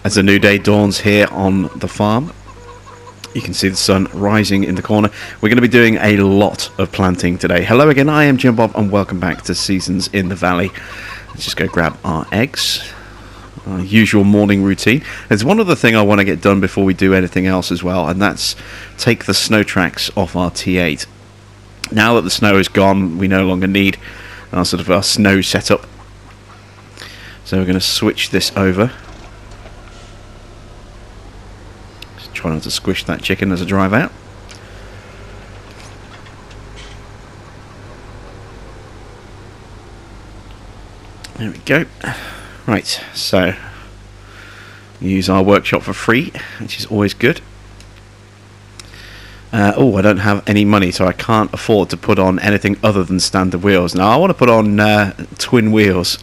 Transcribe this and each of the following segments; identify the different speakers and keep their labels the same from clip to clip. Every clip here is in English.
Speaker 1: As a new day dawns here on the farm, you can see the sun rising in the corner. We're going to be doing a lot of planting today. Hello again, I am Jim Bob and welcome back to Seasons in the Valley. Let's just go grab our eggs. Our usual morning routine. There's one other thing I want to get done before we do anything else as well, and that's take the snow tracks off our T8. Now that the snow is gone, we no longer need our snow setup. So we're going to switch this over. Try not to squish that chicken as I drive out. There we go. Right, so use our workshop for free, which is always good. Oh, I don't have any money, so I can't afford to put on anything other than standard wheels. Now, I want to put on twin wheels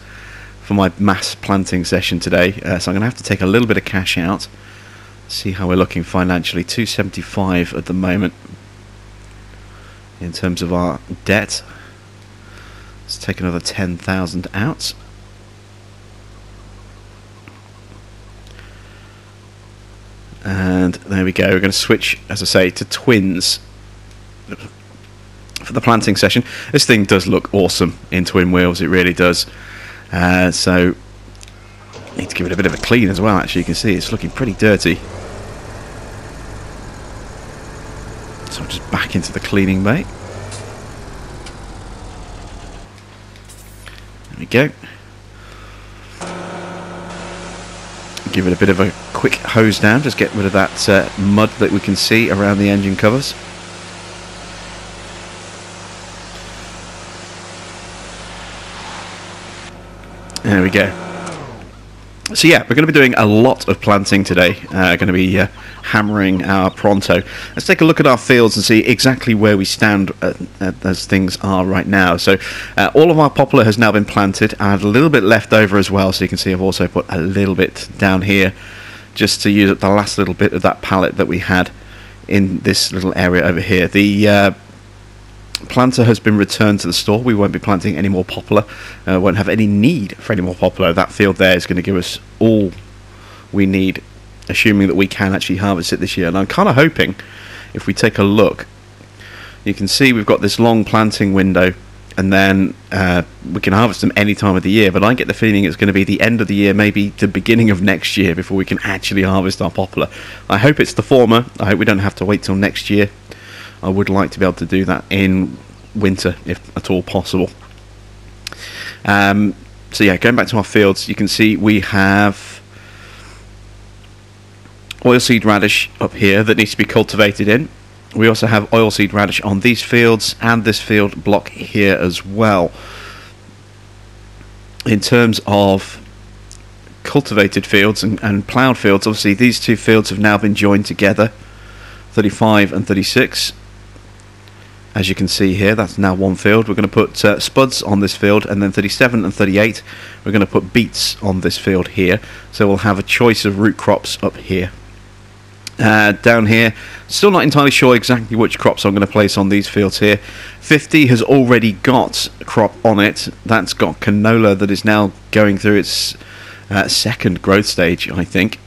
Speaker 1: for my mass planting session today, so I'm going to have to take a little bit of cash out. See how we're looking financially. 275 at the moment in terms of our debt. Let's take another 10,000 out. And there we go. We're going to switch, as I say, to twins for the planting session. This thing does look awesome in twin wheels. It really does. So need to give it a bit of a clean as well. Actually, you can see it's looking pretty dirty. So I'll just back into the cleaning bay. There we go. Give it a bit of a quick hose down, just get rid of that mud that we can see around the engine covers. There we go. So yeah, we're going to be doing a lot of planting today. Going to be hammering our Pronto. Let's take a look at our fields and see exactly where we stand as things are right now. So all of our poplar has now been planted. I had a little bit left over as well, so you can see I've also put a little bit down here just to use up the last little bit of that pallet that we had in this little area over here. The planter has been returned to the store. We won't be planting any more poplar. Won't have any need for any more poplar. That field there is going to give us all we need, assuming that we can actually harvest it this year. And I'm kind of hoping, if we take a look, you can see we've got this long planting window, and then we can harvest them any time of the year. But I get the feeling it's going to be the end of the year, maybe the beginning of next year, before we can actually harvest our poplar. I hope it's the former. I hope we don't have to wait till next year. I would like to be able to do that in winter, if at all possible. So yeah, going back to our fields, you can see we have oilseed radish up here that needs to be cultivated in. We also have oilseed radish on these fields and this field block here as well. In terms of cultivated fields and ploughed fields, obviously these two fields have now been joined together, 35 and 36. As you can see here, that's now one field. We're going to put spuds on this field, and then 37 and 38 we're going to put beets on this field here. So we'll have a choice of root crops up here. Down here, still not entirely sure exactly which crops I'm going to place on these fields here. 50 has already got a crop on it. That's got canola that is now going through its second growth stage, I think.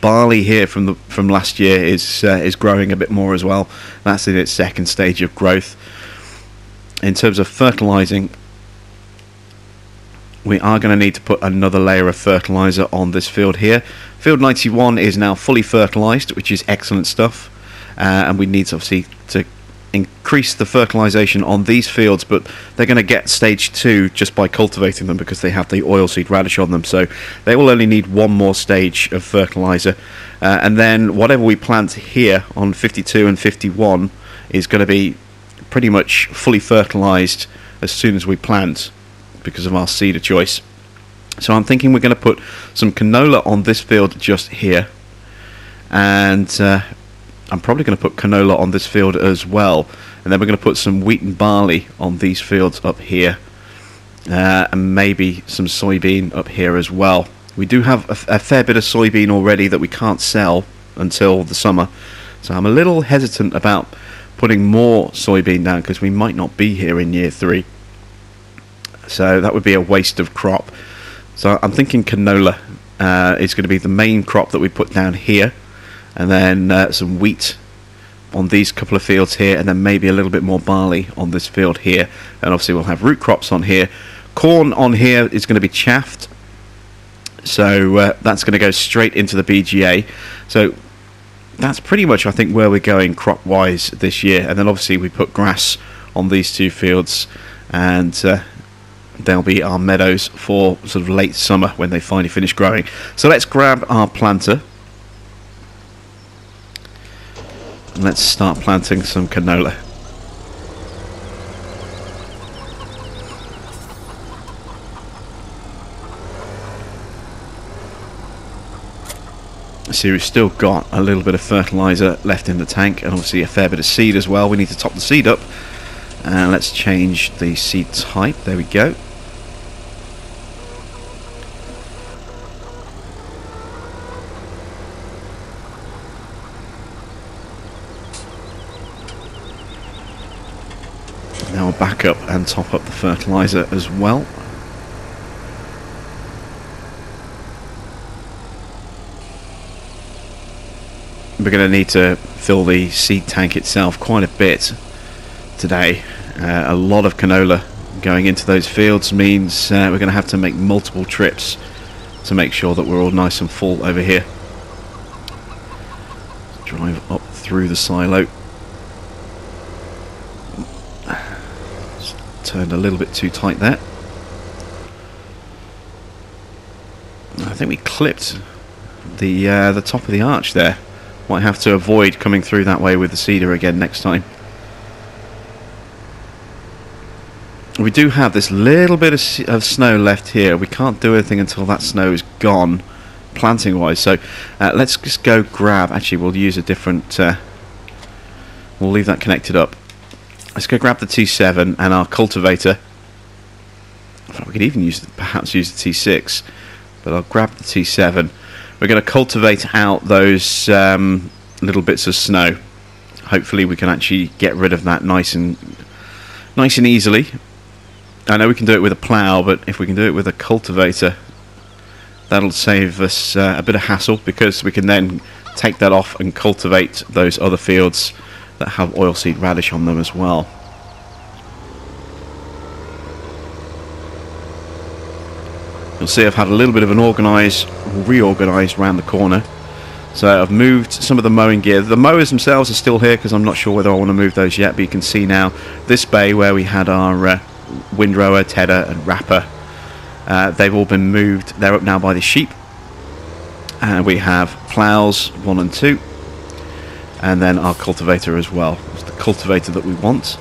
Speaker 1: Barley here from last year is growing a bit more as well. That's in its second stage of growth. In terms of fertilizing, we are going to need to put another layer of fertilizer on this field here. Field 91 is now fully fertilized, which is excellent stuff, and we need to obviously to increase the fertilization on these fields, but they're going to get stage 2 just by cultivating them because they have the oilseed radish on them, so they will only need one more stage of fertilizer, and then whatever we plant here on 52 and 51 is going to be pretty much fully fertilized as soon as we plant because of our seeder choice. So I'm thinking we're going to put some canola on this field just here, and I'm probably going to put canola on this field as well, and then we're going to put some wheat and barley on these fields up here, and maybe some soybean up here as well. We do have a fair bit of soybean already that we can't sell until the summer, so I'm a little hesitant about putting more soybean down because we might not be here in year 3, so that would be a waste of crop. So I'm thinking canola is going to be the main crop that we put down here, and then some wheat on these couple of fields here, and then maybe a little bit more barley on this field here, and obviously we'll have root crops on here. Corn on here is going to be chaffed, so that's going to go straight into the BGA. So that's pretty much, I think, where we're going crop wise this year. And then obviously we put grass on these two fields, and they'll be our meadows for sort of late summer when they finally finish growing. So let's grab our planter. Let's start planting some canola. So we've still got a little bit of fertilizer left in the tank, and obviously a fair bit of seed as well. We need to top the seed up, and let's change the seed type. There we go. Now we'll back up and top up the fertilizer as well. We're going to need to fill the seed tank itself quite a bit today. A lot of canola going into those fields means we're going to have to make multiple trips to make sure that we're all nice and full over here. Drive up through the silo. Turned a little bit too tight there. I think we clipped the top of the arch there. Might have to avoid coming through that way with the seeder again next time. We do have this little bit of snow left here. We can't do anything until that snow is gone, planting wise. So let's just go grab, actually we'll use a different, we'll leave that connected up. Let's go grab the T7 and our cultivator. We could even perhaps use the T6, but I'll grab the T7. We're going to cultivate out those little bits of snow. Hopefully we can actually get rid of that nice and easily. I know we can do it with a plough, but if we can do it with a cultivator, that'll save us a bit of hassle, because we can then take that off and cultivate those other fields that have oilseed radish on them as well. You'll see I've had a little bit of an reorganise around the corner. So I've moved some of the mowing gear. The mowers themselves are still here because I'm not sure whether I want to move those yet, but you can see now this bay where we had our windrower, tedder and wrapper, they've all been moved. They're up now by the sheep. And we have ploughs 1 and 2. And then our cultivator as well. It's the cultivator that we want.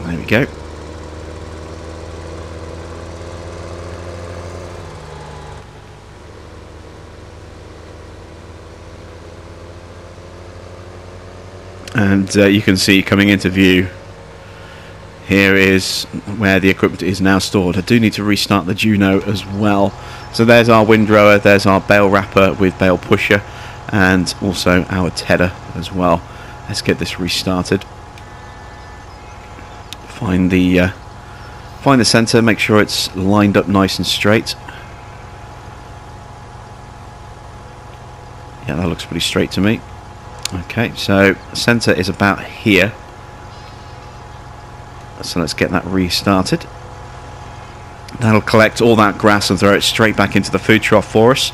Speaker 1: There we go. And you can see coming into view, here is where the equipment is now stored. I do need to restart the Juno as well. So there's our windrower, there's our bale wrapper with bale pusher, and also our tedder as well. Let's get this restarted. Find the centre, make sure it's lined up nice and straight. Yeah, that looks pretty straight to me. Okay, so centre is about here. So let's get that restarted. That'll collect all that grass and throw it straight back into the food trough for us.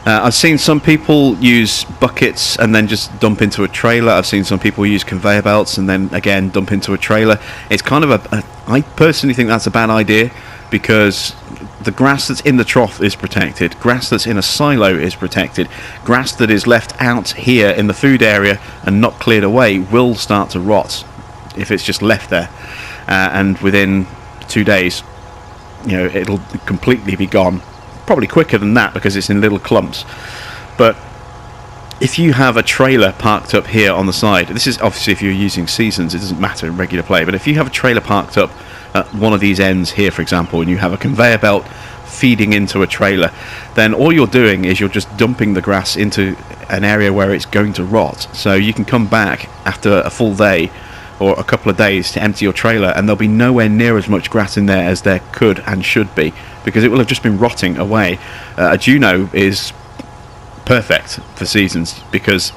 Speaker 1: I've seen some people use buckets and then just dump into a trailer. I've seen some people use conveyor belts and then again dump into a trailer. It's kind of I personally think that's a bad idea, because the grass that's in the trough is protected. Grass that's in a silo is protected. Grass that is left out here in the food area and not cleared away will start to rot if it's just left there. And within 2 days, you know, it'll completely be gone. Probably quicker than that because it's in little clumps. But if you have a trailer parked up here on the side, this is obviously if you're using seasons, it doesn't matter in regular play, but if you have a trailer parked up at one of these ends here, for example, and you have a conveyor belt feeding into a trailer, then all you're doing is you're just dumping the grass into an area where it's going to rot. So you can come back after a full day or a couple of days to empty your trailer, and there'll be nowhere near as much grass in there as there could and should be, because it will have just been rotting away. A Juno is perfect for seasons, because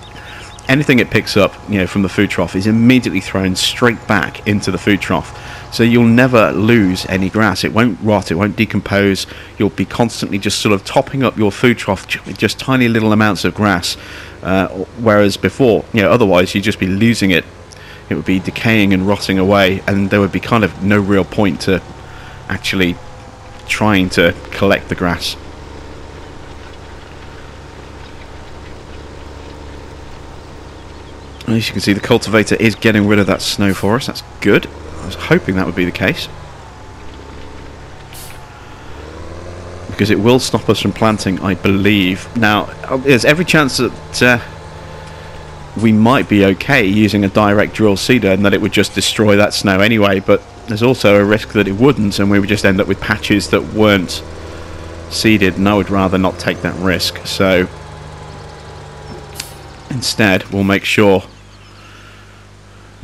Speaker 1: anything it picks up, from the food trough is immediately thrown straight back into the food trough. So you'll never lose any grass. It won't rot, it won't decompose. You'll be constantly just sort of topping up your food trough with just tiny little amounts of grass. Whereas before, otherwise you'd just be losing it. It would be decaying and rotting away, and there would be kind of no real point to actually trying to collect the grass. As you can see, the cultivator is getting rid of that snow for us. That's good. I was hoping that would be the case, because it will stop us from planting, I believe. Now, there's every chance that we might be okay using a direct drill seeder and that it would just destroy that snow anyway, but there's also a risk that it wouldn't, and we would just end up with patches that weren't seeded, and I would rather not take that risk. So instead, we'll make sure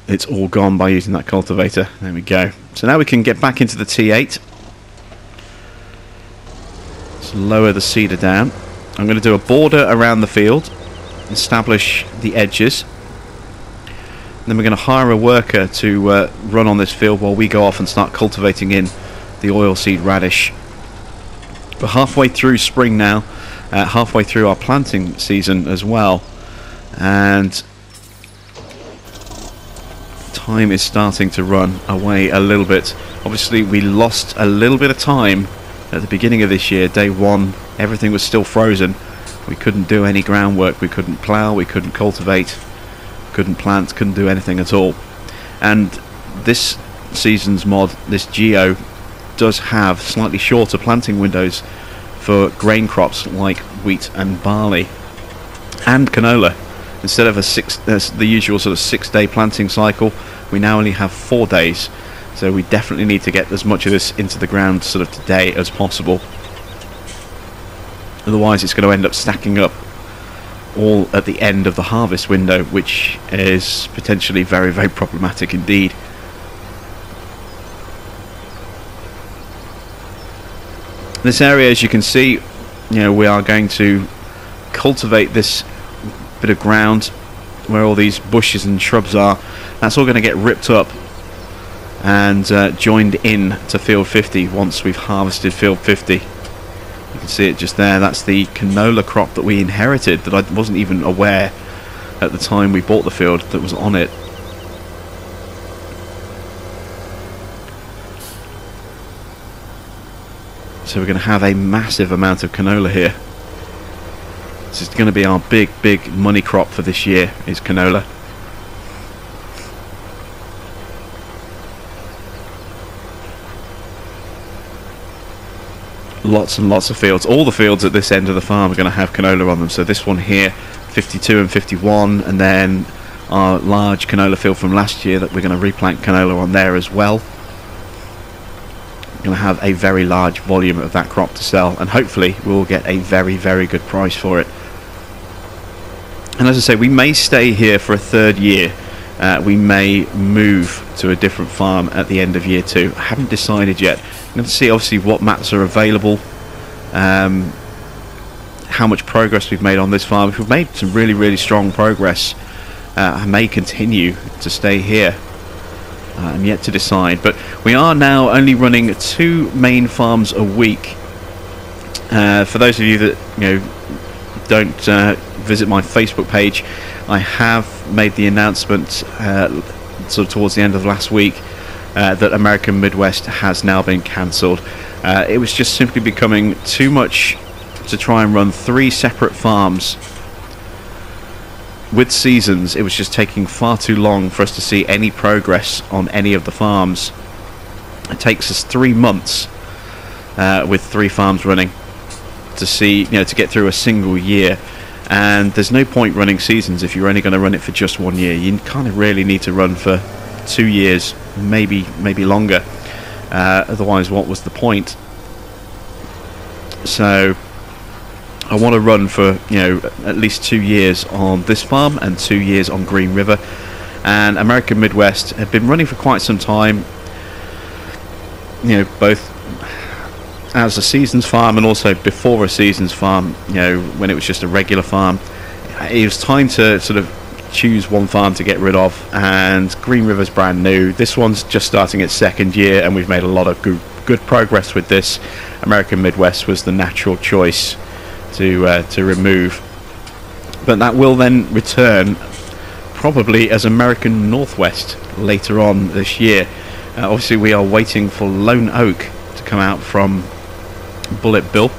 Speaker 1: it's all gone by using that cultivator. There we go. So now we can get back into the T8. Let's lower the seeder down. I'm going to do a border around the field, establish the edges, and then we're going to hire a worker to run on this field while we go off and start cultivating in the oilseed radish. We're halfway through spring now, halfway through our planting season as well, and time is starting to run away a little bit. Obviously we lost a little bit of time at the beginning of this year. Day one, everything was still frozen. We couldn't do any groundwork, we couldn't plough, we couldn't cultivate, couldn't plant, couldn't do anything at all. And this season's mod, this Geo, does have slightly shorter planting windows for grain crops like wheat and barley and canola. Instead of the usual sort of 6-day planting cycle, we now only have 4 days. So we definitely need to get as much of this into the ground sort of today as possible. Otherwise it's going to end up stacking up all at the end of the harvest window, which is potentially very, very problematic indeed. This area, as you can see, we are going to cultivate this bit of ground where all these bushes and shrubs are. That's all going to get ripped up and joined in to field 50 once we've harvested field 50. You can see it just there. That's the canola crop that we inherited, that I wasn't even aware at the time we bought the field that was on it. So we're going to have a massive amount of canola here. This is going to be our big money crop for this year, is canola. Lots and lots of fields. All the fields at this end of the farm are going to have canola on them. So this one here, 52 and 51, and then our large canola field from last year that we're going to replant canola on there as well. We're going to have a very large volume of that crop to sell, and hopefully we'll get a very, very good price for it. And as I say, we may stay here for a 3rd year. We may move to a different farm at the end of year 2. I haven't decided yet. I'm going to see obviously what maps are available, how much progress we've made on this farm. If we've made some really, really strong progress, I may continue to stay here. I'm yet to decide, but we are now only running 2 main farms a week. For those of you that don't visit my Facebook page, I have made the announcement sort of towards the end of last week that American Midwest has now been cancelled. It was just simply becoming too much to try and run 3 separate farms with seasons. It was just taking far too long for us to see any progress on any of the farms. It takes us 3 months with 3 farms running to see, to get through a single year. And there's no point running seasons if you're only going to run it for just 1 year. You kind of really need to run for 2 years, maybe longer. Otherwise, what was the point? So I want to run for at least 2 years on this farm and 2 years on Green River, and American Midwest have been running for quite some time. You know, both as a seasons farm and also before a seasons farm. You know, when it was just a regular farm. It was time to sort of choose one farm to get rid of, and Green River's brand new. This one's just starting its second year, and we've made a lot of good progress with this. American Midwest was the natural choice to remove, but that will then return probably as American Northwest later on this year. Obviously we are waiting for Lone Oak to come out from Bullet Bill,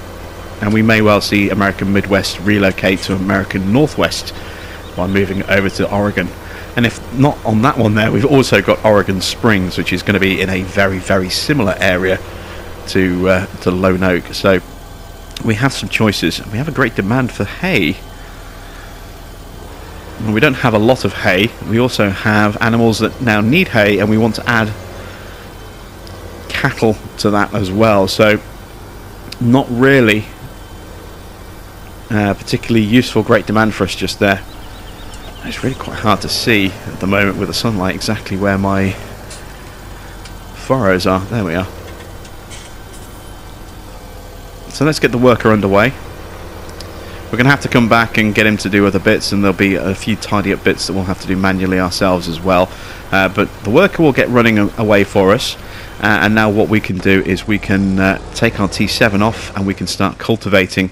Speaker 1: and we may well see American Midwest relocate to American Northwest by moving over to Oregon. And if not on that one there, we've also got Oregon Springs, which is going to be in a very similar area to Lone Oak. So we have some choices. We have a great demand for hay. And we don't have a lot of hay. We also have animals that now need hay, and we want to add cattle to that as well. So not really particularly useful, great demand for us just there. It's really quite hard to see at the moment with the sunlight exactly where my furrows are. There we are. So let's get the worker underway. We're going to have to come back and get him to do other bits, and there'll be a few tidy up bits that we'll have to do manually ourselves as well. But the worker will get running away for us, and now what we can do is we can take our T7 off, and we can start cultivating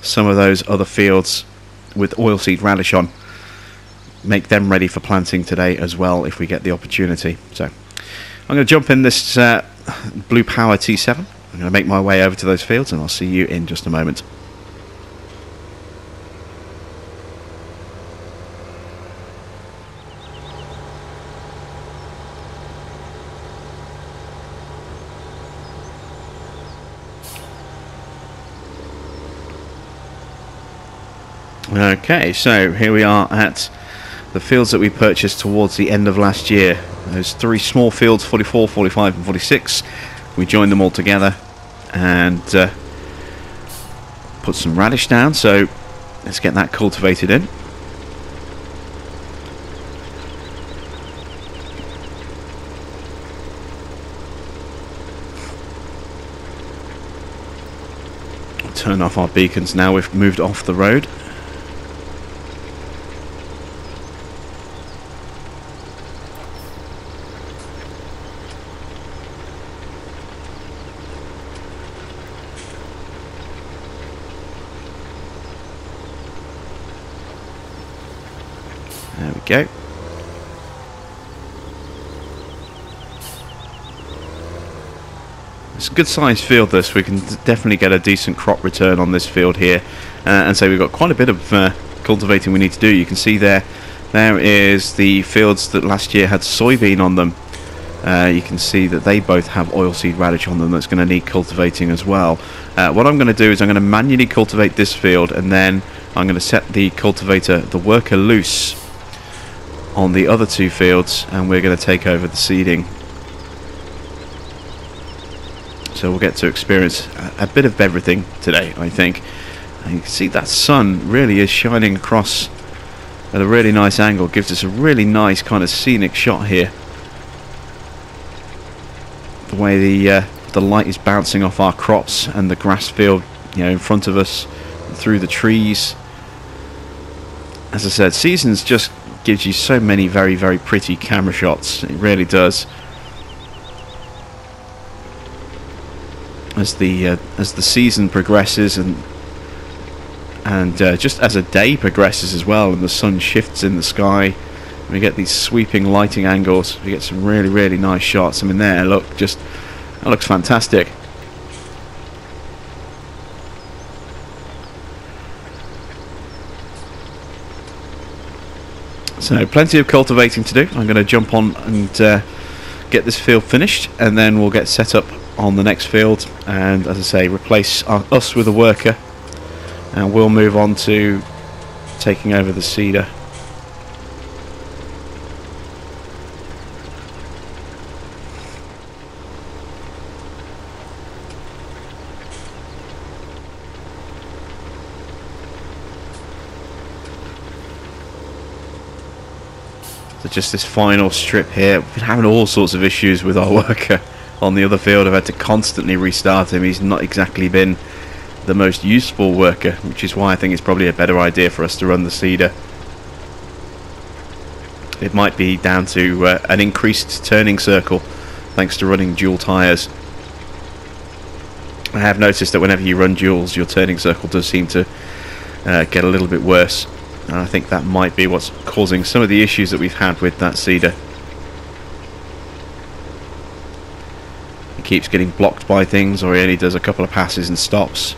Speaker 1: some of those other fields with oilseed radish on. Make them ready for planting today as well if we get the opportunity. So I'm going to jump in this Blue Power T7. I'm going to make my way over to those fields, and I'll see you in just a moment. Okay, so here we are at the fields that we purchased towards the end of last year. Those three small fields, 44, 45 and 46. We joined them all together and put some radish down, so let's get that cultivated in. Turn off our beacons now we've moved off the road. There we go. It's a good sized field this. We can definitely get a decent crop return on this field here. And so we've got quite a bit of cultivating we need to do. You can see there is the fields that last year had soybean on them. You can see that they both have oilseed radish on them that's going to need cultivating as well. What I'm going to do is I'm going to manually cultivate this field, and then I'm going to set the cultivator, the worker, loose on the other two fields, and we're going to take over the seeding. So we'll get to experience a bit of everything today, I think. And you can see that sun really is shining across at a really nice angle. Gives us a really nice kind of scenic shot here. The way the light is bouncing off our crops and the grass field, you know, in front of us, through the trees. As I said, Seasons just gives you so many very pretty camera shots. It really does. As the season progresses and just as a day progresses as well, and the sun shifts in the sky, we get these sweeping lighting angles. We get some really nice shots. I mean, there, look, just that looks fantastic. So plenty of cultivating to do. I'm going to jump on and get this field finished, and then we'll get set up on the next field, and as I say, replace us with a worker, and we'll move on to taking over the seeder. So just this final strip here. We've been having all sorts of issues with our worker on the other field. I've had to constantly restart him. He's not exactly been the most useful worker, which is why I think it's probably a better idea for us to run the seeder. It might be down to an increased turning circle thanks to running dual tyres. I have noticed that whenever you run duals, your turning circle does seem to get a little bit worse, and I think that might be what's causing some of the issues that we've had with that seeder. He keeps getting blocked by things, or he only does a couple of passes and stops.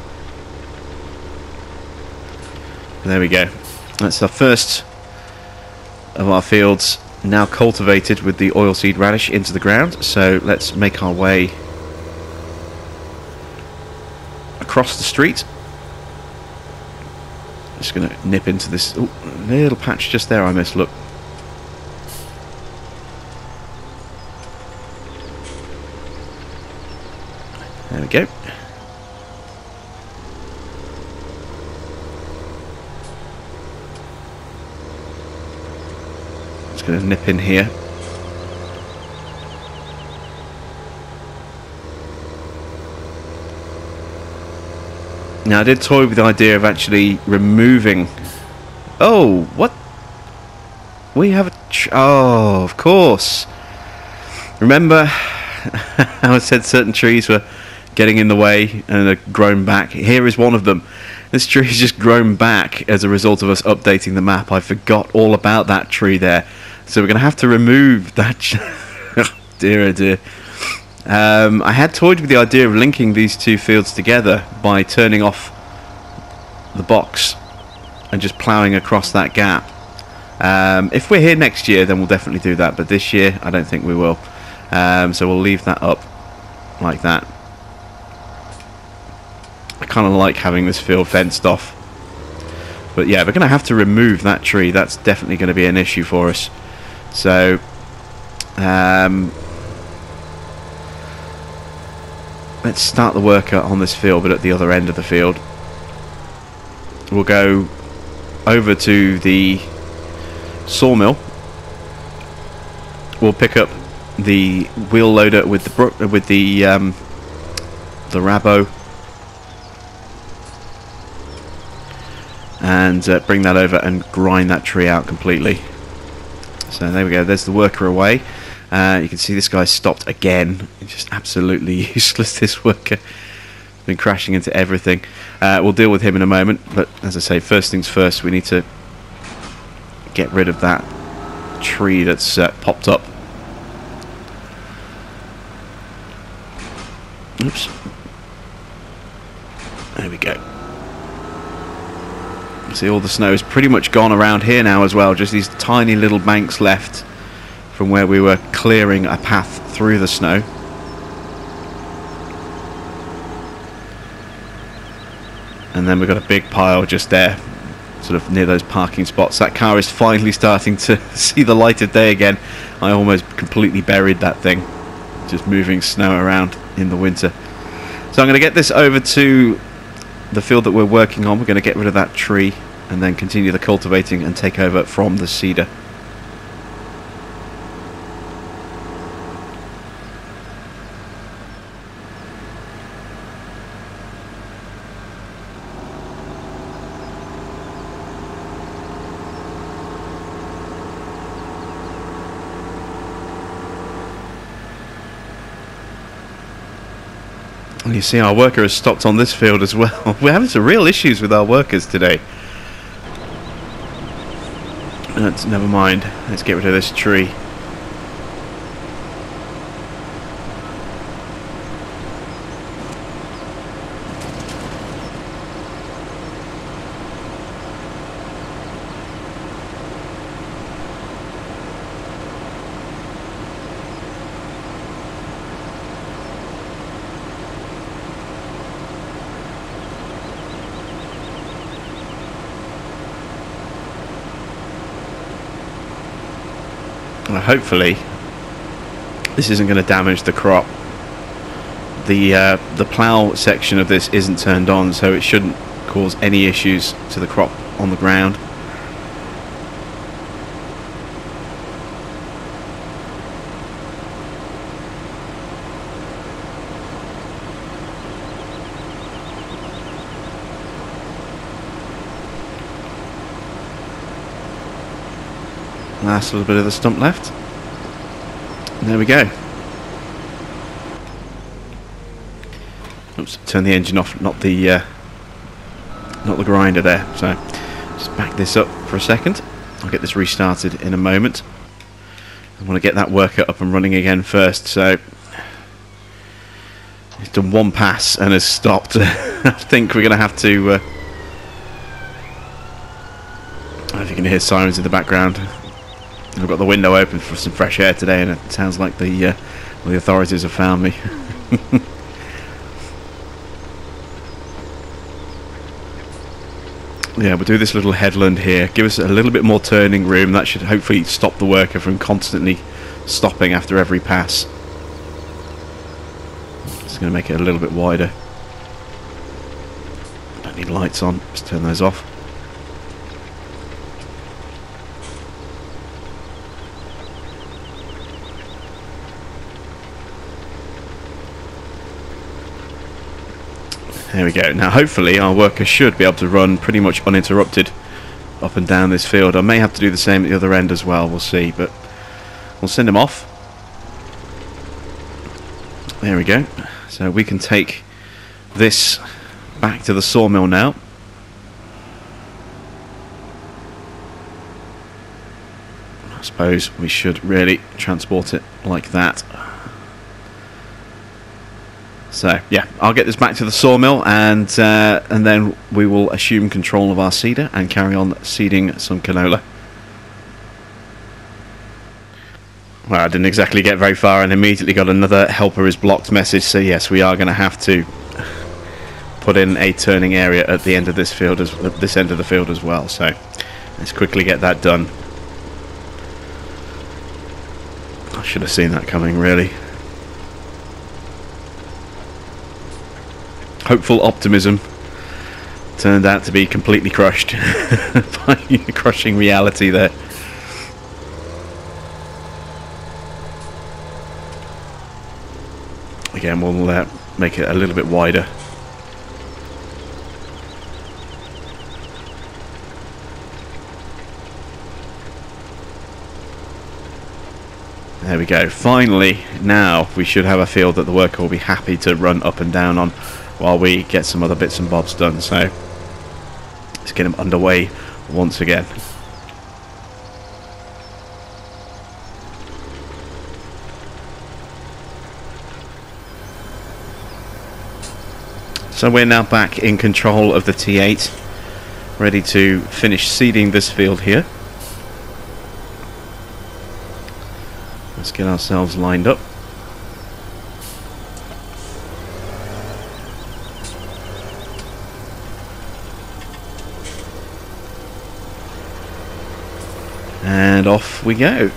Speaker 1: And there we go. That's the first of our fields now cultivated with the oilseed radish into the ground. So let's make our way across the street. Just going to nip into this little patch just there I missed, look. There we go. Just going to nip in here. Now I did toy with the idea of actually removing... Oh, what? We have a... Oh, of course. Remember how I said certain trees were getting in the way and are grown back? Here is one of them. This tree has just grown back as a result of us updating the map. I forgot all about that tree there. So we're going to have to remove that... dear oh dear. I had toyed with the idea of linking these two fields together by turning off the box and just ploughing across that gap. If we're here next year, then we'll definitely do that, but this year I don't think we will. So we'll leave that up like that. I kind of like having this field fenced off, but yeah, we're going to have to remove that tree. That's definitely going to be an issue for us. So let's start the worker on this field, but at the other end of the field. We'll go over to the sawmill. We'll pick up the wheel loader with the Rabo, and bring that over and grind that tree out completely. So there we go. There's the worker away. You can see this guy stopped again. It's just absolutely useless, this worker. Been crashing into everything. We'll deal with him in a moment, but as I say, first things first, we need to get rid of that tree that's popped up. Oops. There we go. See, all the snow is pretty much gone around here now as well. Just these tiny little banks left from where we were clearing a path through the snow. And then we've got a big pile just there, sort of near those parking spots. That car is finally starting to see the light of day again. I almost completely buried that thing, just moving snow around in the winter. So I'm going to get this over to the field that we're working on. We're going to get rid of that tree and then continue the cultivating and take over from the seeder. And you see our worker has stopped on this field as well. We're having some real issues with our workers today. Never mind. Let's get rid of this tree. Hopefully this isn't going to damage the crop. The plough section of this isn't turned on, so it shouldn't cause any issues to the crop on the ground. last little bit of the stump left. And there we go. Oops, turn the engine off, not the grinder there. So just back this up for a second. I'll get this restarted in a moment. I want to get that worker up and running again first. So he's done one pass and has stopped. I think we're going to have to. I don't know if you can hear sirens in the background. I've got the window open for some fresh air today, and it sounds like the authorities have found me. Yeah, we'll do this little headland here. Give us a little bit more turning room. That should hopefully stop the worker from constantly stopping after every pass. It's going to make it a little bit wider. Don't need lights on. Let's turn those off. There we go. Now hopefully our worker should be able to run pretty much uninterrupted up and down this field. I may have to do the same at the other end as well, we'll see, but we'll send him off. There we go. So we can take this back to the sawmill now. I suppose we should really transport it like that. So yeah, I'll get this back to the sawmill, and then we will assume control of our seeder and carry on seeding some canola. Well, I didn't exactly get very far and immediately got another helper is blocked message. So yes, we are going to have to put in a turning area at the end of this field, at this end of the field as well. So let's quickly get that done. I should have seen that coming, really. Hopeful optimism turned out to be completely crushed by crushing reality there. Again, we'll make it a little bit wider. There we go. Finally, now we should have a field that the worker will be happy to run up and down on while we get some other bits and bobs done. So let's get him underway once again. So we're now back in control of the T8, ready to finish seeding this field here. Let's get ourselves lined up. And off we go.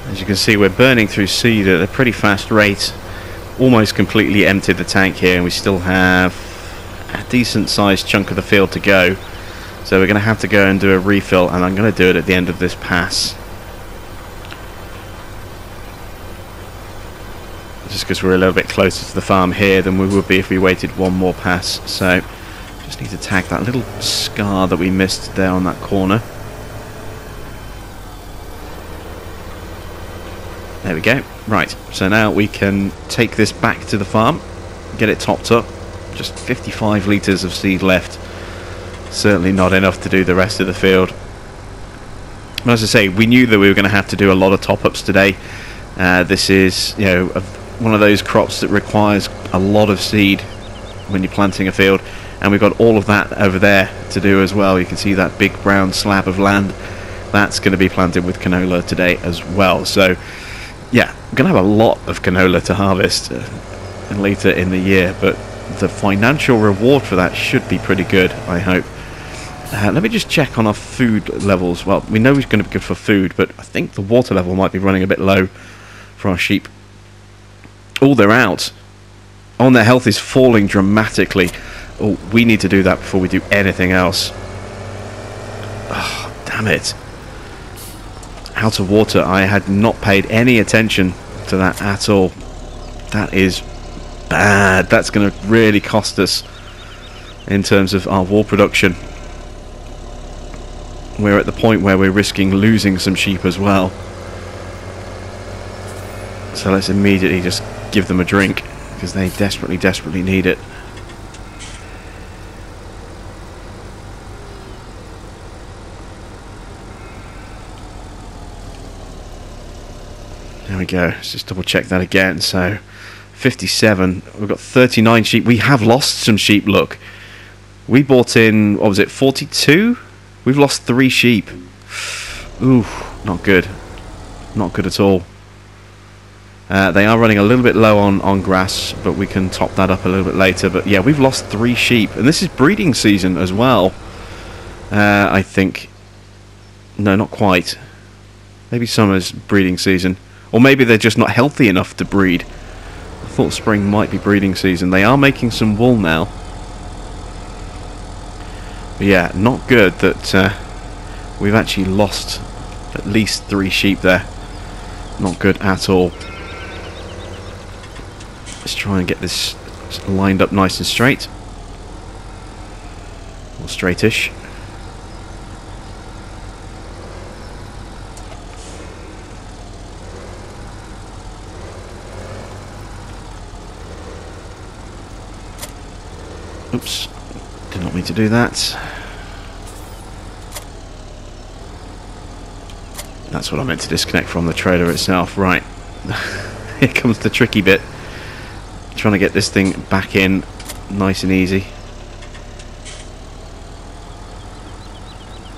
Speaker 1: As you can see, we're burning through seed at a pretty fast rate. Almost completely emptied the tank here, and we still have a decent sized chunk of the field to go. So we're going to have to go and do a refill, and I'm going to do it at the end of this pass. Just because we're a little bit closer to the farm here than we would be if we waited one more pass. So just need to tag that little scar that we missed there on that corner. There we go. Right, so now we can take this back to the farm, get it topped up. Just 55 litres of seed left. Certainly not enough to do the rest of the field. But as I say, we knew that we were going to have to do a lot of top-ups today. This is, you know, one of those crops that requires a lot of seed when you're planting a field, and we've got all of that over there to do as well. You can see that big brown slab of land. That's going to be planted with canola today as well. So yeah, we're going to have a lot of canola to harvest later in the year, but the financial reward for that should be pretty good, I hope. Let me just check on our food levels. Well, we know it's going to be good for food, but I think the water level might be running a bit low for our sheep. Oh, they're out. Oh, and their health is falling dramatically. Oh, we need to do that before we do anything else. Damn it. Out of water. I had not paid any attention to that at all. That is bad. That's going to really cost us in terms of our wool production. We're at the point where we're risking losing some sheep as well. So let's immediately just give them a drink, because they desperately, desperately need it. There we go. Let's just double check that again. So 57. We've got 39 sheep. We have lost some sheep, look. We bought in, what was it, 42? We've lost 3 sheep. Ooh, not good. Not good at all. They are running a little bit low on grass, but we can top that up a little bit later. But yeah, we've lost 3 sheep. And this is breeding season as well, I think. No, not quite. Maybe summer's breeding season. Or maybe they're just not healthy enough to breed. I thought spring might be breeding season. They are making some wool now. But yeah, not good that we've actually lost at least 3 sheep there. Not good at all. Let's try and get this lined up nice and straight. Or straightish. Oops, did not mean to do that. That's what I meant to disconnect from the trailer itself. Right, here comes the tricky bit. Trying to get this thing back in nice and easy.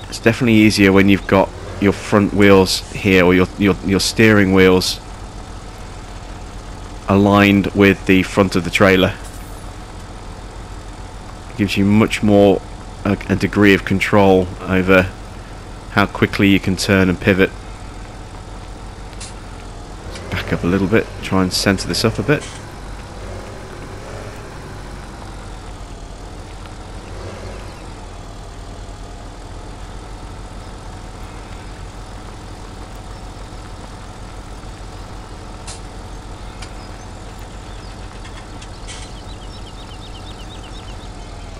Speaker 1: It's definitely easier when you've got your front wheels here, or your steering wheels aligned with the front of the trailer. It gives you much more a degree of control over how quickly you can turn and pivot. Back up a little bit, try and center this up a bit.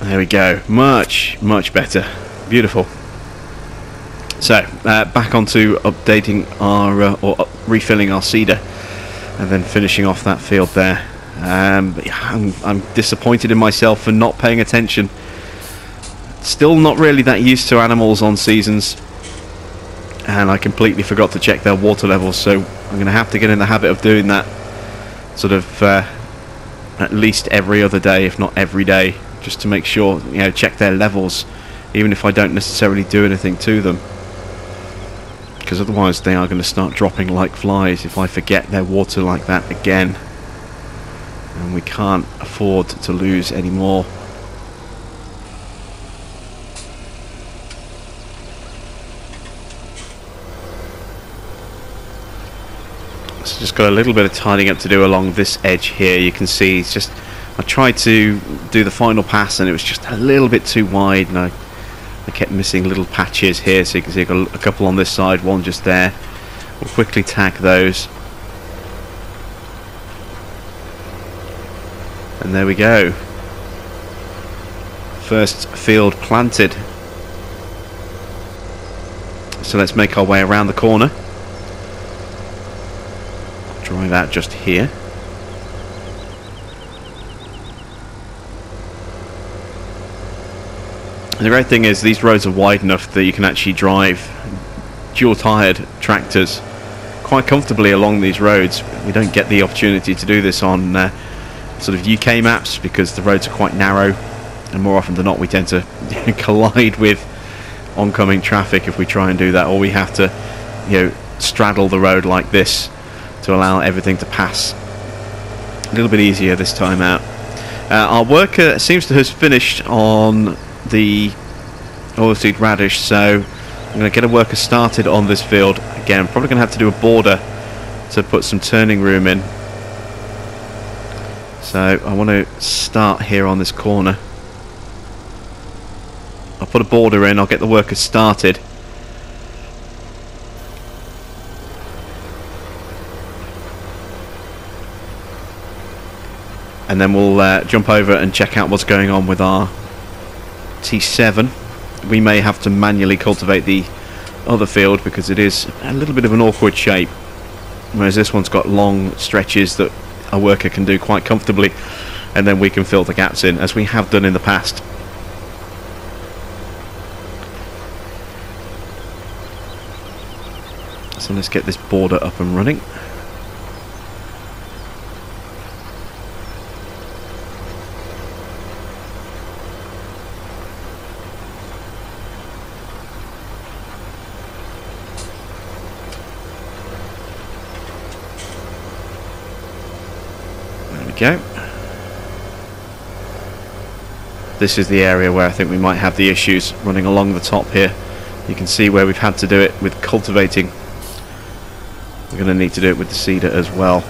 Speaker 1: There we go. Much, much better. Beautiful. So, back onto updating our, refilling our seeder, and then finishing off that field there. But yeah, I'm disappointed in myself for not paying attention. Still not really that used to animals on seasons, and I completely forgot to check their water levels, so I'm going to have to get in the habit of doing that sort of at least every other day, if not every day, just to make sure, you know, check their levels, even if I don't necessarily do anything to them, because otherwise they are going to start dropping like flies if I forget their water like that again, and we can't afford to lose any more. So just got a little bit of tidying up to do along this edge here. You can see it's just, I tried to do the final pass and it was just a little bit too wide, and I kept missing little patches here. So you can see I've got a couple on this side, one just there. We'll quickly tack those. And there we go. First field planted. So let's make our way around the corner. Drive out just here. And the great thing is these roads are wide enough that you can actually drive dual-tired tractors quite comfortably along these roads. We don't get the opportunity to do this on sort of UK maps because the roads are quite narrow, and more often than not we tend to collide with oncoming traffic if we try and do that, or we have to, you know, straddle the road like this to allow everything to pass. A little bit easier this time out. Our worker seems to have finished on the oilseed radish, so I'm going to get a worker started on this field. Again, I'm probably going to have to do a border to put some turning room in. So I want to start here on this corner. I'll put a border in, I'll get the worker started, and then we'll jump over and check out what's going on with our T7. We may have to manually cultivate the other field because it is a little bit of an awkward shape, whereas this one's got long stretches that a worker can do quite comfortably, and then we can fill the gaps in as we have done in the past. So let's get this border up and running. Go. This is the area where I think we might have the issues running along the top here. You can see where we've had to do it with cultivating. We're going to need to do it with the seeder as well.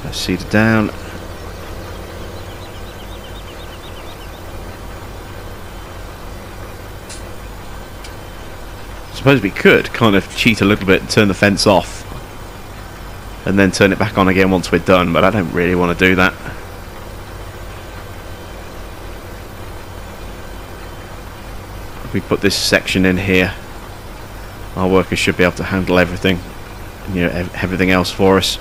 Speaker 1: So seeder down. I suppose we could kind of cheat a little bit and turn the fence off and then turn it back on again once we're done, but I don't really want to do that. If we put this section in here, our workers should be able to handle everything, you know, everything else for us.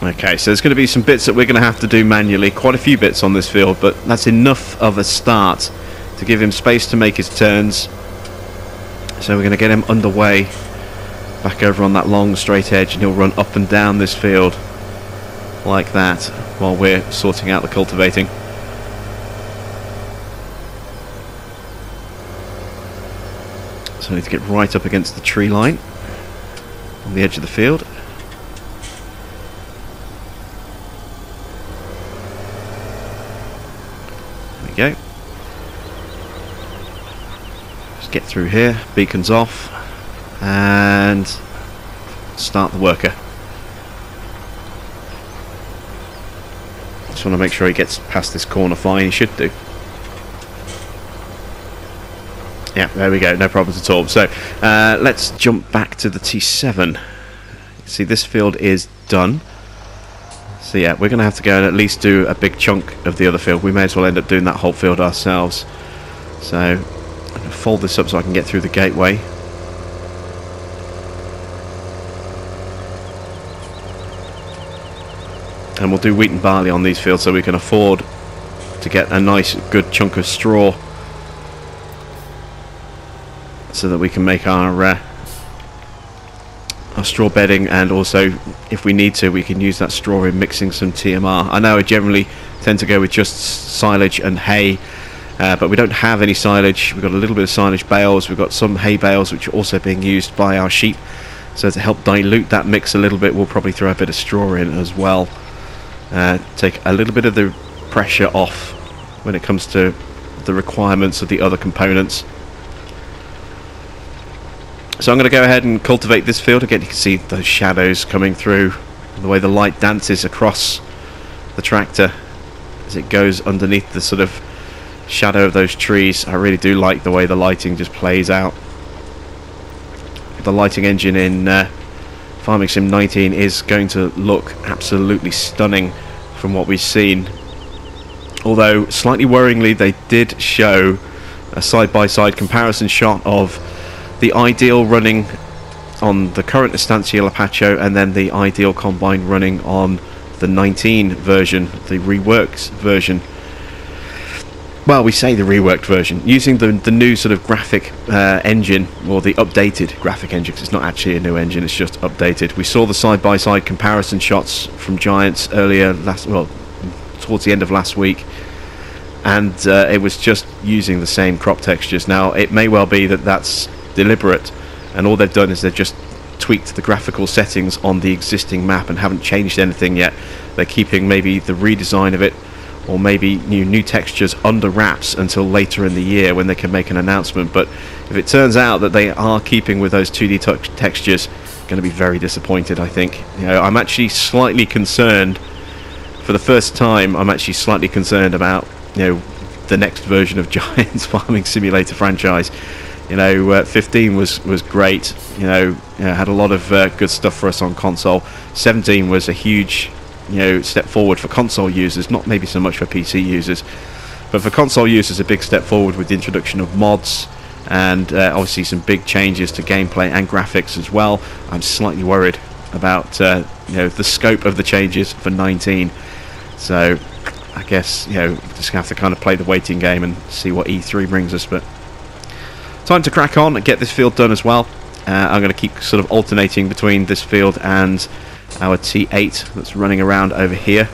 Speaker 1: Okay, so there's going to be some bits that we're going to have to do manually, quite a few bits on this field, but that's enough of a start to give him space to make his turns. So we're going to get him underway back over on that long straight edge, and he'll run up and down this field like that while we're sorting out the cultivating. So I need to get right up against the tree line on the edge of the field. Go. Just get through here, beacons off, and start the worker. Just want to make sure he gets past this corner fine. He should do. Yeah, there we go, no problems at all. So let's jump back to the T7. See, this field is done. So yeah, we're going to have to go and at least do a big chunk of the other field. We may as well end up doing that whole field ourselves. So I'm going to fold this up so I can get through the gateway. And we'll do wheat and barley on these fields so we can afford to get a nice good chunk of straw, so that we can make our straw bedding, and also if we need to we can use that straw in mixing some TMR. I know I generally tend to go with just silage and hay, but we don't have any silage. We've got a little bit of silage bales, we've got some hay bales which are also being used by our sheep, so to help dilute that mix a little bit we'll probably throw a bit of straw in as well. Take a little bit of the pressure off when it comes to the requirements of the other components. So I'm going to go ahead and cultivate this field. Again, you can see those shadows coming through, the way the light dances across the tractor as it goes underneath the sort of shadow of those trees. I really do like the way the lighting just plays out. The lighting engine in Farming Sim 19 is going to look absolutely stunning from what we've seen. Although, slightly worryingly, they did show a side-by-side comparison shot of the ideal running on the current Estancia Lapacho and then the ideal combine running on the 19 version, the reworked version. Well, we say the reworked version, using the new sort of graphic engine, or the updated graphic engine, because it's not actually a new engine, it's just updated. We saw the side-by-side comparison shots from Giants earlier, towards the end of last week, and it was just using the same crop textures. Now, it may well be that that's deliberate, and all they've done is they've just tweaked the graphical settings on the existing map and haven't changed anything yet. They're keeping maybe the redesign of it, or maybe new textures under wraps until later in the year when they can make an announcement. But if it turns out that they are keeping with those 2D textures, going to be very disappointed, I think. You know, I'm actually slightly concerned for the first time, I'm actually slightly concerned about, the next version of Giants Farming Simulator franchise. 15 was great. Had a lot of good stuff for us on console. 17 was a huge, step forward for console users, not maybe so much for PC users, but for console users, a big step forward with the introduction of mods and obviously some big changes to gameplay and graphics as well. I'm slightly worried about the scope of the changes for 19. So I guess just have to kind of play the waiting game and see what E3 brings us. But time to crack on and get this field done as well. I'm going to keep sort of alternating between this field and our T8 that's running around over here.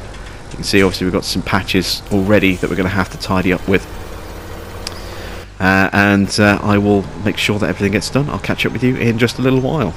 Speaker 1: You can see obviously we've got some patches already that we're going to have to tidy up with. And I will make sure that everything gets done. I'll catch up with you in just a little while.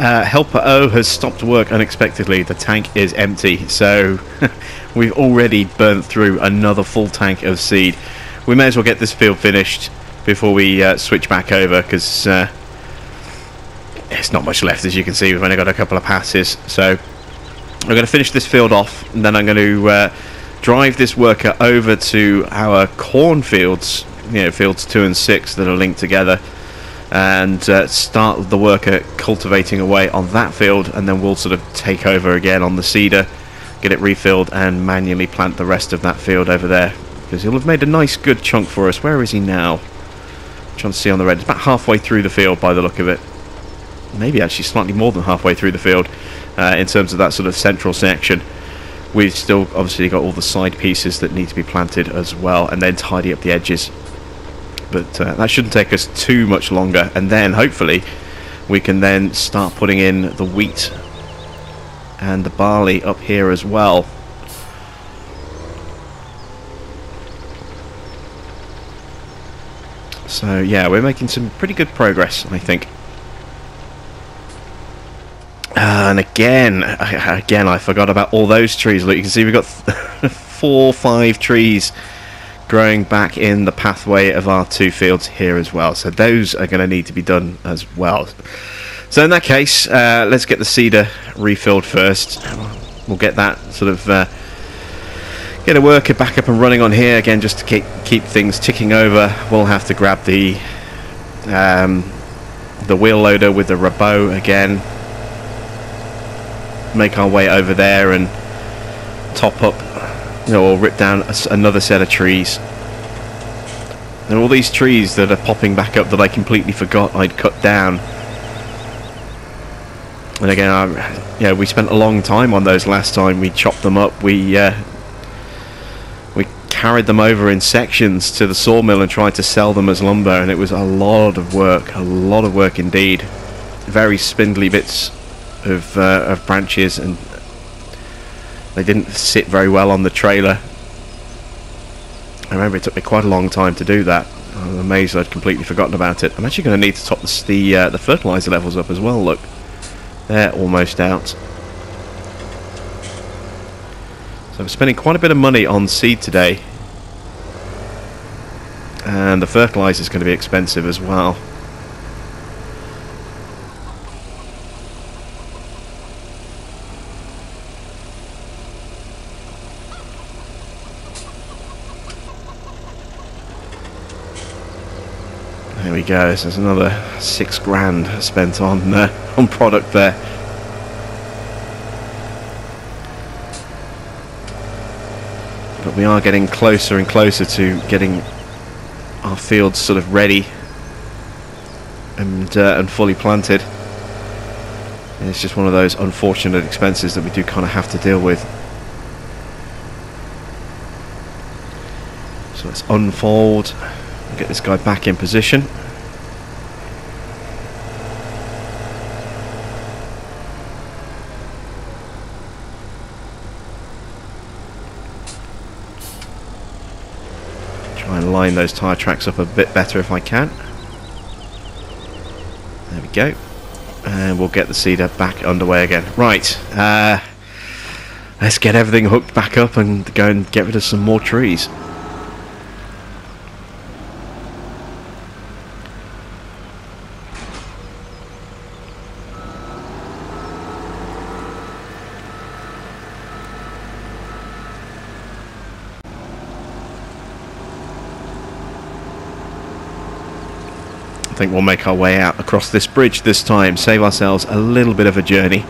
Speaker 1: Helper O has stopped work unexpectedly. The tank is empty, so we've already burnt through another full tank of seed. We may as well get this field finished before we switch back over, because it's not much left. As you can see, we've only got a couple of passes, so I'm going to finish this field off, and then I'm going to drive this worker over to our cornfields, fields 2 and 6 that are linked together, and start the worker cultivating away on that field, and then we'll sort of take over again on the seeder, get it refilled, and manually plant the rest of that field over there, because he'll have made a nice good chunk for us. Where is he now? I'm trying to see on the red. It's about halfway through the field by the look of it. Maybe actually slightly more than halfway through the field in terms of that sort of central section. We've still obviously got all the side pieces that need to be planted as well, and then tidy up the edges. But that shouldn't take us too much longer, and then hopefully we can then start putting in the wheat and the barley up here as well. So yeah, we're making some pretty good progress, I think. And again I forgot about all those trees. Look, you can see we've got 4 or 5 trees growing back in the pathway of our 2 fields here as well, so those are going to need to be done as well. So in that case, let's get the seeder refilled first. We'll get that sort of get a worker back up and running on here again, just to keep things ticking over. We'll have to grab the wheel loader with the robot again, make our way over there and top up, or rip down another set of trees. And all these trees that are popping back up that I completely forgot I'd cut down. And again, we spent a long time on those last time. We chopped them up. We carried them over in sections to the sawmill and tried to sell them as lumber, and it was a lot of work indeed. Very spindly bits of branches, and they didn't sit very well on the trailer. I remember it took me quite a long time to do that. I'm amazed I'd completely forgotten about it. I'm actually going to need to top the fertilizer levels up as well. Look, they're almost out. So I'm spending quite a bit of money on seed today, and the fertilizer is going to be expensive as well. There we go. So there's another 6 grand spent on product there. But we are getting closer and closer to getting our fields sort of ready and fully planted. And it's just one of those unfortunate expenses that we do kind of have to deal with. So let's unfold and get this guy back in position. Try and line those tyre tracks up a bit better if I can. There we go. And we'll get the seeder back underway again. Right, let's get everything hooked back up and go and get rid of some more trees. I think we'll make our way out across this bridge this time, save ourselves a little bit of a journey.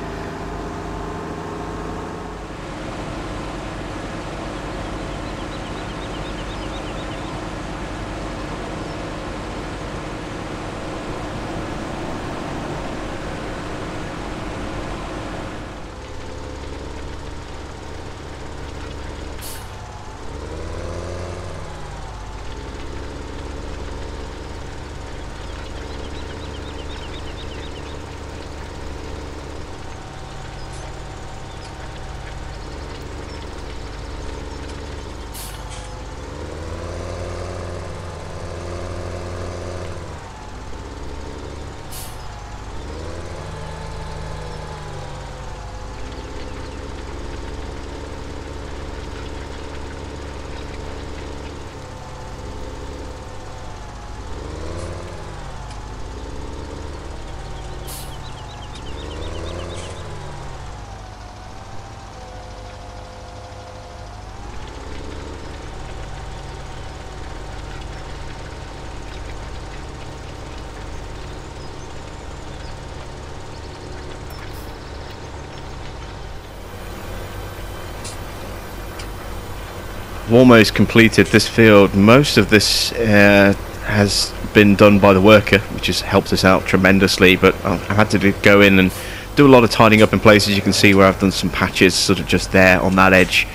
Speaker 1: Almost completed this field. Most of this has been done by the worker, which has helped us out tremendously, but I've had to go in and do a lot of tidying up in places. You can see where I've done some patches sort of just there on that edge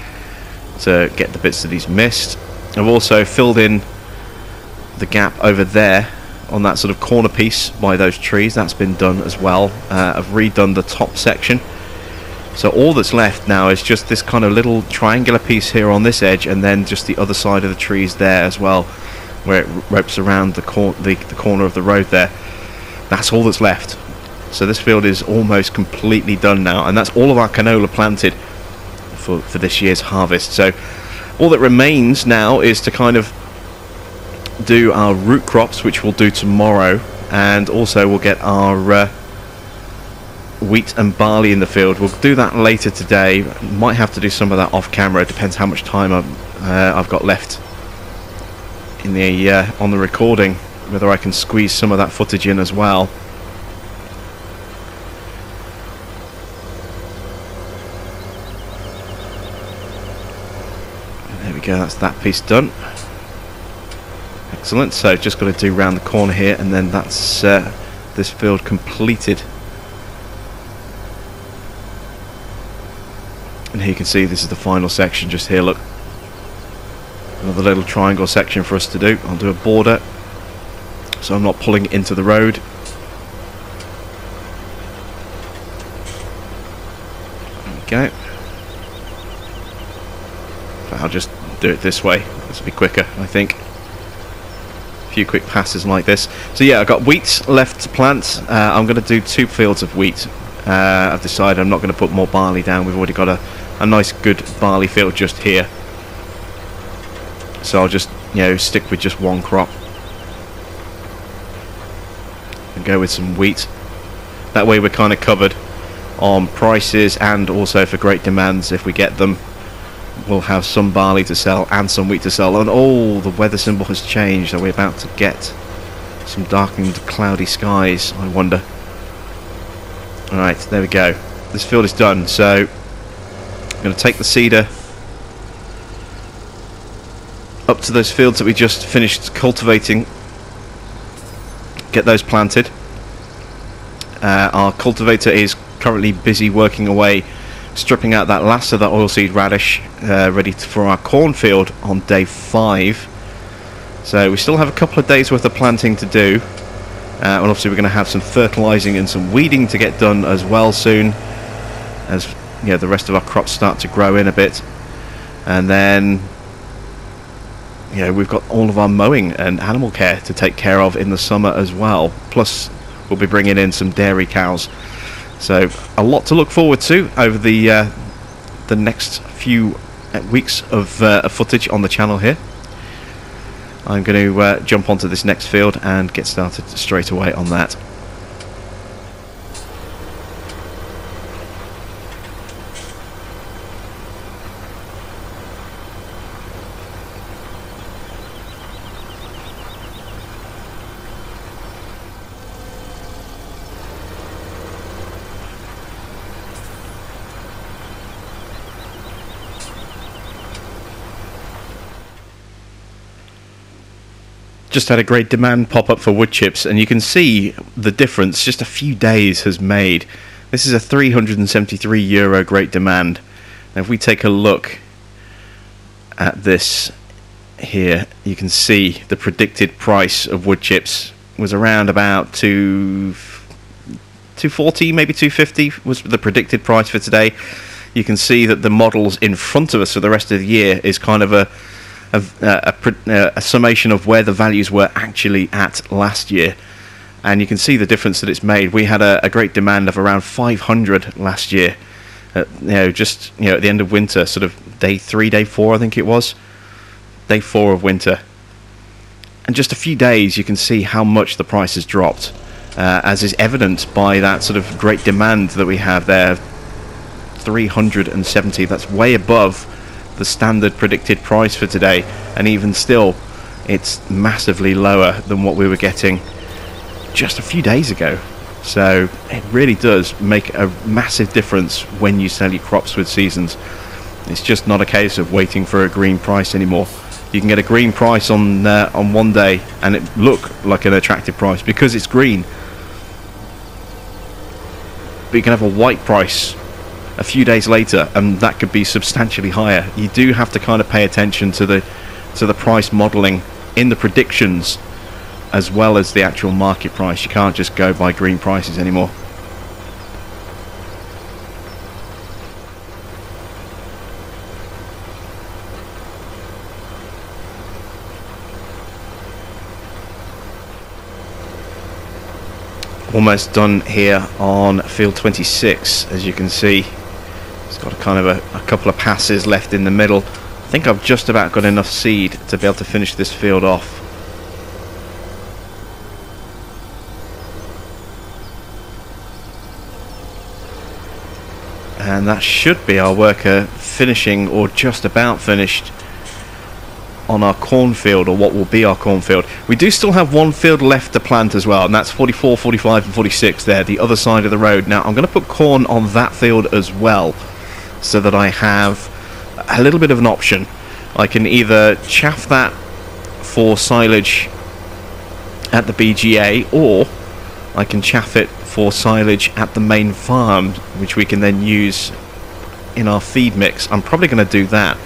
Speaker 1: to get the bits that he's missed. I've also filled in the gap over there on that sort of corner piece by those trees. That's been done as well. I've redone the top section. So all that's left now is just this kind of little triangular piece here on this edge, and then just the other side of the trees there as well, where it ropes around the corner of the road there. That's all that's left. So this field is almost completely done now, and that's all of our canola planted for this year's harvest. So all that remains now is to kind of do our root crops, which we'll do tomorrow, and also we'll get our wheat and barley in the field. We'll do that later today. Might have to do some of that off camera. It depends how much time I've got left in the on the recording, whether I can squeeze some of that footage in as well. There we go, that's that piece done. Excellent. So just got to do round the corner here, and then that's this field completed. And here you can see this is the final section just here. Look, another little triangle section for us to do. I'll do a border so I'm not pulling into the road. There we go. But I'll just do it this way. This will be quicker, I think. A few quick passes like this. So yeah, I've got wheat left to plant. I'm going to do 2 fields of wheat. I've decided I'm not going to put more barley down. We've already got a nice good barley field just here, so I'll just stick with just 1 crop and go with some wheat. That way we're kind of covered on prices, and also for great demands if we get them. We'll have some barley to sell and some wheat to sell. And oh, the weather symbol has changed. Are we about to get some darkened cloudy skies, I wonder? Alright, there we go. This field is done, so I'm going to take the seeder up to those fields that we just finished cultivating, get those planted. Our cultivator is currently busy working away, stripping out that last of that oilseed radish, ready for our cornfield on day 5. So we still have a couple of days worth of planting to do. And obviously we're going to have some fertilising and some weeding to get done as well soon, as the rest of our crops start to grow in a bit. And then we've got all of our mowing and animal care to take care of in the summer as well. Plus we'll be bringing in some dairy cows. So a lot to look forward to over the next few weeks of footage on the channel here. I'm going to jump onto this next field and get started straight away on that. Just had a great demand pop up for wood chips, and you can see the difference just a few days has made. This is a €373 great demand. Now if we take a look at this here, you can see the predicted price of wood chips was around about 240, maybe 250 was the predicted price for today. You can see that the models in front of us for the rest of the year is kind of a summation of where the values were actually at last year, and you can see the difference that it's made. We had a great demand of around 500 last year, just at the end of winter, sort of day 3, day 4, I think it was, day 4 of winter. And just a few days, you can see how much the price has dropped, as is evident by that sort of great demand that we have there, 370. That's way above the standard predicted price for today, and even still it's massively lower than what we were getting just a few days ago. So it really does make a massive difference when you sell your crops with seasons. It's just not a case of waiting for a green price anymore. You can get a green price on one day and it look like an attractive price because it's green, but you can have a white price a few days later and that could be substantially higher. You do have to kind of pay attention to the price modeling in the predictions as well as the actual market price. You can't just go by green prices anymore. Almost done here on field 26, as you can see. It's got a kind of a couple of passes left in the middle. I think I've just about got enough seed to be able to finish this field off. And that should be our worker finishing, or just about finished, on our cornfield, or what will be our cornfield. We do still have one field left to plant as well, and that's 44, 45 and 46 there, the other side of the road. Now I'm going to put corn on that field as well, so that I have a little bit of an option. I can either chaff that for silage at the BGA, or I can chaff it for silage at the main farm, which we can then use in our feed mix. I'm probably going to do that.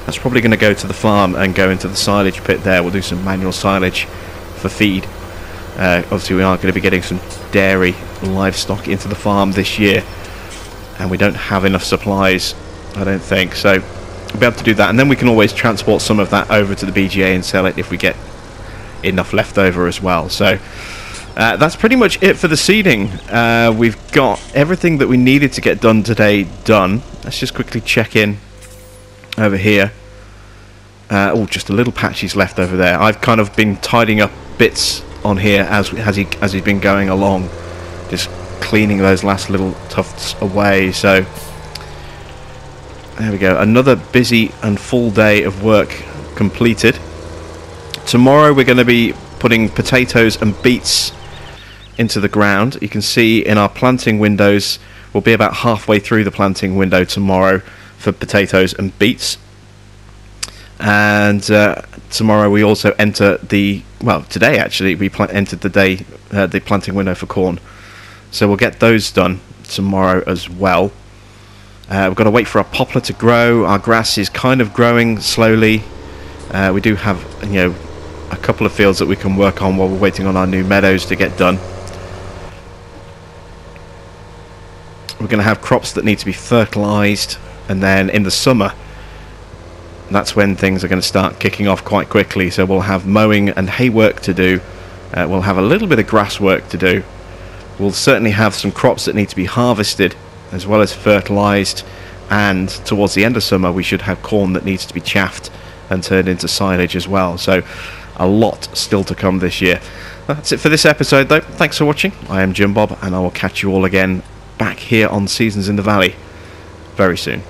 Speaker 1: That's probably going to go to the farm and go into the silage pit there. We'll do some manual silage for feed. Obviously we are going to be getting some dairy livestock into the farm this year, and we don't have enough supplies, I don't think, so we'll be able to do that, and then we can always transport some of that over to the BGA and sell it if we get enough left over as well. So that's pretty much it for the seeding. We've got everything that we needed to get done today done. Let's just quickly check in over here. Oh, just a little patches left over there. I've kind of been tidying up bits on here as he's been going along, just cleaning those last little tufts away. So there we go, another busy and full day of work completed. Tomorrow we're going to be putting potatoes and beets into the ground. You can see in our planting windows, we'll be about halfway through the planting window tomorrow for potatoes and beets. And tomorrow we also enter the, well, today actually we entered the day, the planting window for corn. So we'll get those done tomorrow as well. We've got to wait for our poplar to grow. Our grass is kind of growing slowly. We do have, a couple of fields that we can work on while we're waiting on our new meadows to get done. We're going to have crops that need to be fertilised, and then in the summer, that's when things are going to start kicking off quite quickly. So we'll have mowing and hay work to do. We'll have a little bit of grass work to do, We'll certainly have some crops that need to be harvested as well as fertilised, and towards the end of summer we should have corn that needs to be chaffed and turned into silage as well. So a lot still to come this year. That's it for this episode though. Thanks for watching. I am Jim Bob, and I will catch you all again back here on Seasons in the Valley very soon.